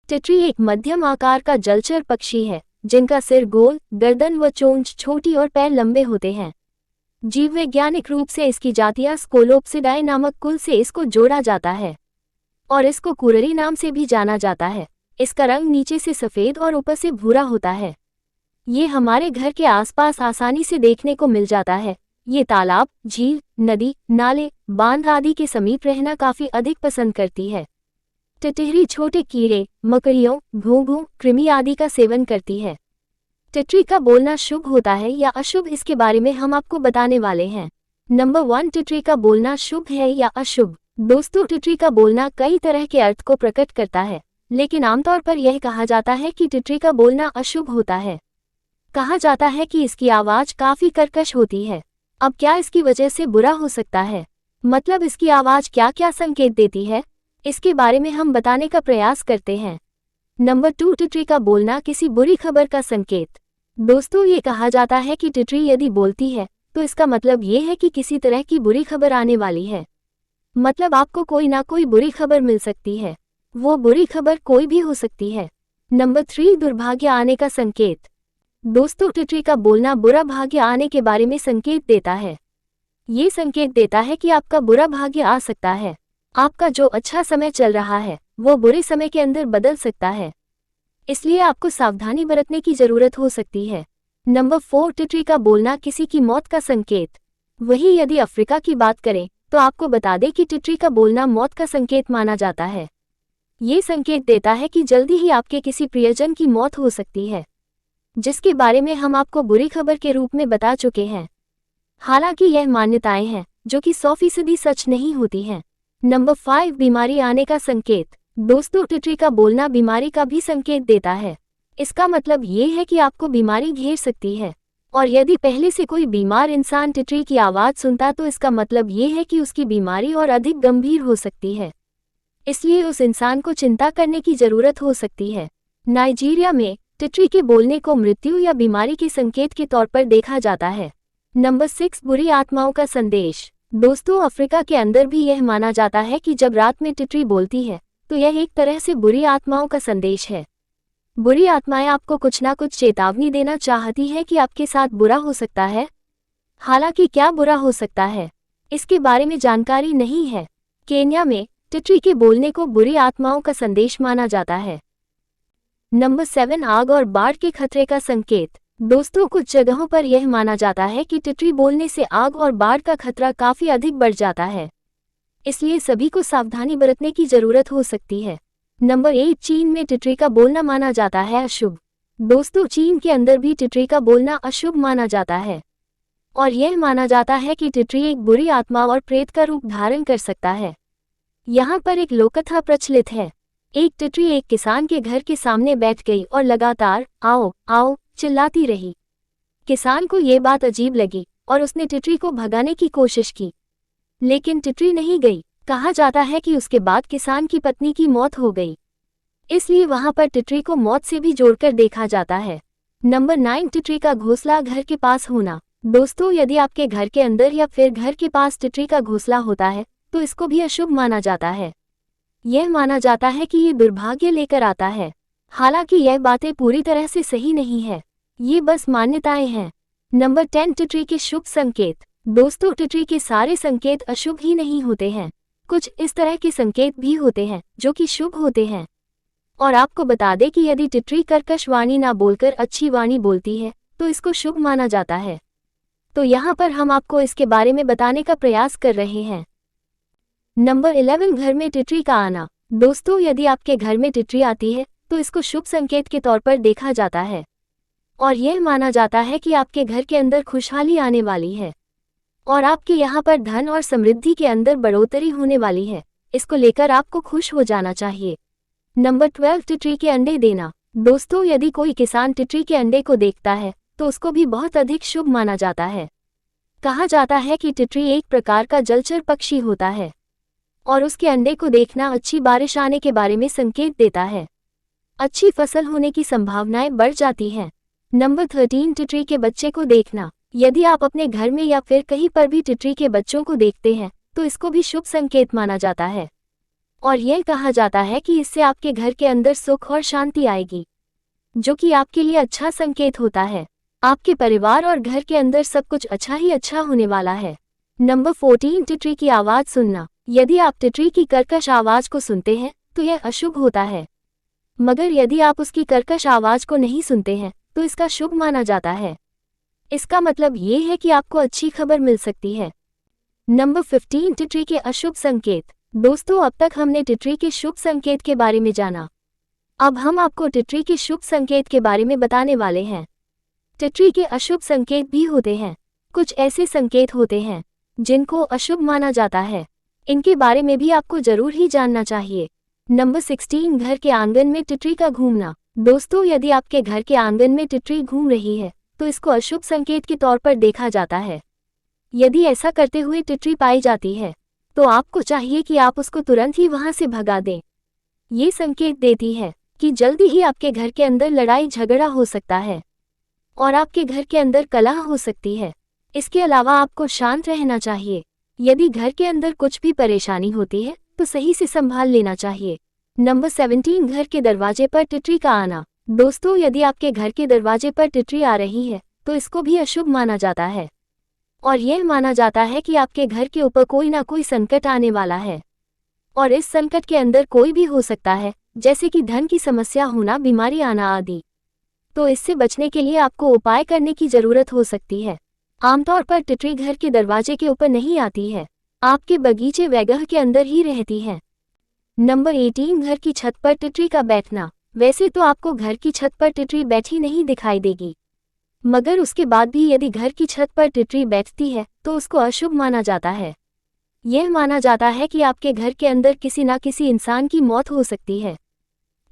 टिटरी एक मध्यम आकार का जलचर पक्षी है जिनका सिर गोल, गर्दन व चोंच छोटी और पैर लंबे होते हैं। जीव वैज्ञानिक रूप से इसकी जातियां स्कोलोप्सिडाए नामक कुल से इसको जोड़ा जाता है और इसको कुररी नाम से भी जाना जाता है। इसका रंग नीचे से सफ़ेद और ऊपर से भूरा होता है। ये हमारे घर के आसपास आसानी से देखने को मिल जाता है। ये तालाब, झील, नदी, नाले, बांध आदि के समीप रहना काफ़ी अधिक पसंद करती है। टिटहरी छोटे कीड़े, मकड़ियों, घोंघों, कृमि आदि का सेवन करती है। टिटरी का बोलना शुभ होता है या अशुभ, इसके बारे में हम आपको बताने वाले हैं। नंबर 1, टिटरी का बोलना शुभ है या अशुभ। दोस्तों, टिटरी का बोलना कई तरह के अर्थ को प्रकट करता है, लेकिन आमतौर पर यह कहा जाता है कि टिटरी का बोलना अशुभ होता है। कहा जाता है कि इसकी आवाज़ काफ़ी कर्कश होती है। अब क्या इसकी वजह से बुरा हो सकता है? मतलब इसकी आवाज़ क्या क्या संकेत देती है, इसके बारे में हम बताने का प्रयास करते हैं। नंबर 2, टिटरी का बोलना किसी बुरी खबर का संकेत। दोस्तों, ये कहा जाता है कि टिटरी यदि बोलती है तो इसका मतलब ये है कि किसी तरह की बुरी खबर आने वाली है। मतलब आपको कोई ना कोई बुरी खबर मिल सकती है। वो बुरी खबर कोई भी हो सकती है। नंबर 3, दुर्भाग्य आने का संकेत। दोस्तों, टिटरी का बोलना बुरा भाग्य आने के बारे में संकेत देता है। ये संकेत देता है कि आपका बुरा भाग्य आ सकता है। आपका जो अच्छा समय चल रहा है वो बुरे समय के अंदर बदल सकता है, इसलिए आपको सावधानी बरतने की जरूरत हो सकती है। नंबर 4, टिटरी का बोलना किसी की मौत का संकेत। वही यदि अफ्रीका की बात करें तो आपको बता दें कि टिटरी का बोलना मौत का संकेत माना जाता है। ये संकेत देता है कि जल्दी ही आपके किसी प्रियजन की मौत हो सकती है, जिसके बारे में हम आपको बुरी खबर के रूप में बता चुके हैं। हालांकि यह मान्यताएं हैं जो कि 100% सच नहीं होती हैं। नंबर 5, बीमारी आने का संकेत। दोस्तों, टिटरी का बोलना बीमारी का भी संकेत देता है। इसका मतलब ये है कि आपको बीमारी घेर सकती है, और यदि पहले से कोई बीमार इंसान टिटरी की आवाज़ सुनता तो इसका मतलब ये है कि उसकी बीमारी और अधिक गंभीर हो सकती है, इसलिए उस इंसान को चिंता करने की जरूरत हो सकती है। नाइजीरिया में टिटरी के बोलने को मृत्यु या बीमारी के संकेत के तौर पर देखा जाता है। नंबर 6, बुरी आत्माओं का संदेश। दोस्तों, अफ्रीका के अंदर भी यह माना जाता है कि जब रात में टिटरी बोलती है तो यह एक तरह से बुरी आत्माओं का संदेश है। बुरी आत्माएं आपको कुछ ना कुछ चेतावनी देना चाहती है कि आपके साथ बुरा हो सकता है। हालांकि क्या बुरा हो सकता है, इसके बारे में जानकारी नहीं है। केन्या में टिटरी के बोलने को बुरी आत्माओं का संदेश माना जाता है। नंबर 7, आग और बाढ़ के खतरे का संकेत। दोस्तों, कुछ जगहों पर यह माना जाता है कि टिटरी बोलने से आग और बाढ़ का खतरा काफ़ी अधिक बढ़ जाता है, इसलिए सभी को सावधानी बरतने की जरूरत हो सकती है। नंबर 8, चीन में टिटरी का बोलना माना जाता है अशुभ। दोस्तों, चीन के अंदर भी टिटरी का बोलना अशुभ माना जाता है, और यह माना जाता है कि टिटरी एक बुरी आत्मा और प्रेत का रूप धारण कर सकता है। यहाँ पर एक लोककथा प्रचलित है। एक टिटरी एक किसान के घर के सामने बैठ गई और लगातार आओ आओ चिल्लाती रही। किसान को ये बात अजीब लगी और उसने टिटरी को भगाने की कोशिश की, लेकिन टिटरी नहीं गई। कहा जाता है कि उसके बाद किसान की पत्नी की मौत हो गई, इसलिए वहां पर टिटरी को मौत से भी जोड़कर देखा जाता है। नंबर 9, टिटरी का घोंसला घर के पास होना। दोस्तों, यदि आपके घर के अंदर या फिर घर के पास टिटरी का घोंसला होता है तो इसको भी अशुभ माना जाता है। यह माना जाता है कि ये दुर्भाग्य लेकर आता है। हालांकि यह बातें पूरी तरह से सही नहीं है, ये बस मान्यताएं हैं। नंबर 10, टिटरी के शुभ संकेत। दोस्तों, टिटरी के सारे संकेत अशुभ ही नहीं होते हैं। कुछ इस तरह के संकेत भी होते हैं जो कि शुभ होते हैं। और आपको बता दें कि यदि टिटरी कर्कश वाणी ना बोलकर अच्छी वाणी बोलती है तो इसको शुभ माना जाता है। तो यहाँ पर हम आपको इसके बारे में बताने का प्रयास कर रहे हैं। नंबर 11, घर में टिटरी का आना। दोस्तों, यदि आपके घर में टिटरी आती है तो इसको शुभ संकेत के तौर पर देखा जाता है, और यह माना जाता है कि आपके घर के अंदर खुशहाली आने वाली है और आपके यहाँ पर धन और समृद्धि के अंदर बढ़ोतरी होने वाली है। इसको लेकर आपको खुश हो जाना चाहिए। नंबर 12, टिटरी के अंडे देना। दोस्तों, यदि कोई किसान टिटरी के अंडे को देखता है तो उसको भी बहुत अधिक शुभ माना जाता है। कहा जाता है कि टिटरी एक प्रकार का जलचर पक्षी होता है और उसके अंडे को देखना अच्छी बारिश आने के बारे में संकेत देता है। अच्छी फसल होने की संभावनाएं बढ़ जाती हैं। नंबर 13, टिटरी के बच्चे को देखना। यदि आप अपने घर में या फिर कहीं पर भी टिटरी के बच्चों को देखते हैं तो इसको भी शुभ संकेत माना जाता है। और यह कहा जाता है कि इससे आपके घर के अंदर सुख और शांति आएगी, जो कि आपके लिए अच्छा संकेत होता है। आपके परिवार और घर के अंदर सब कुछ अच्छा ही अच्छा होने वाला है। नंबर 14, टिटरी की आवाज सुनना। यदि आप टिटरी की कर्कश आवाज को सुनते हैं तो यह अशुभ होता है, मगर यदि आप उसकी कर्कश आवाज को नहीं सुनते हैं तो इसका शुभ माना जाता है। इसका मतलब ये है कि आपको अच्छी खबर मिल सकती है। नंबर 15, टिटरी के अशुभ संकेत। दोस्तों, अब तक हमने टिटरी के शुभ संकेत के बारे में जाना। अब हम आपको टिटरी के शुभ संकेत के बारे में बताने वाले हैं। टिटरी के अशुभ संकेत भी होते हैं। कुछ ऐसे संकेत होते हैं जिनको अशुभ माना जाता है, इनके बारे में भी आपको जरूर ही जानना चाहिए। नंबर 16, घर के आंगन में टिटरी का घूमना। दोस्तों, यदि आपके घर के आंगन में टिटरी घूम रही है तो इसको अशुभ संकेत के तौर पर देखा जाता है। यदि ऐसा करते हुए टिटरी पाई जाती है तो आपको चाहिए कि आप उसको तुरंत ही वहां से भगा दें। ये संकेत देती है कि जल्दी ही आपके घर के अंदर लड़ाई झगड़ा हो सकता है और आपके घर के अंदर कलह हो सकती है। इसके अलावा आपको शांत रहना चाहिए। यदि घर के अंदर कुछ भी परेशानी होती है तो सही से संभाल लेना चाहिए। नंबर 17, घर के दरवाजे पर टिटरी का आना। दोस्तों, यदि आपके घर के दरवाजे पर टिटरी आ रही है तो इसको भी अशुभ माना जाता है और यह माना जाता है कि आपके घर के ऊपर कोई ना कोई संकट आने वाला है और इस संकट के अंदर कोई भी हो सकता है, जैसे कि धन की समस्या होना, बीमारी आना आदि। तो इससे बचने के लिए आपको उपाय करने की जरूरत हो सकती है। आमतौर पर टिटरी घर के दरवाजे के ऊपर नहीं आती है, आपके बगीचे वगैरह के अंदर ही रहती है। नंबर 18, घर की छत पर टिटरी का बैठना। वैसे तो आपको घर की छत पर टिटरी बैठी नहीं दिखाई देगी, मगर उसके बाद भी यदि घर की छत पर टिटरी बैठती है तो उसको अशुभ माना जाता है। यह माना जाता है कि आपके घर के अंदर किसी ना किसी इंसान की मौत हो सकती है।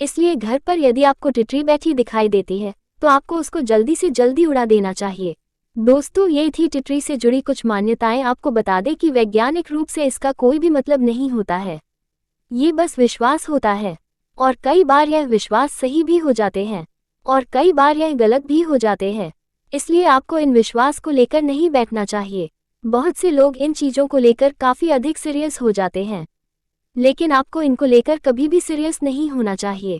इसलिए घर पर यदि आपको टिटरी बैठी दिखाई देती है तो आपको उसको जल्दी से जल्दी उड़ा देना चाहिए। दोस्तों, ये थी टिटरी से जुड़ी कुछ मान्यताएं। आपको बता दें कि वैज्ञानिक रूप से इसका कोई भी मतलब नहीं होता है, ये बस विश्वास होता है और कई बार यह विश्वास सही भी हो जाते हैं और कई बार यह गलत भी हो जाते हैं। इसलिए आपको इन विश्वास को लेकर नहीं बैठना चाहिए। बहुत से लोग इन चीज़ों को लेकर काफ़ी अधिक सीरियस हो जाते हैं, लेकिन आपको इनको लेकर कभी भी सीरियस नहीं होना चाहिए।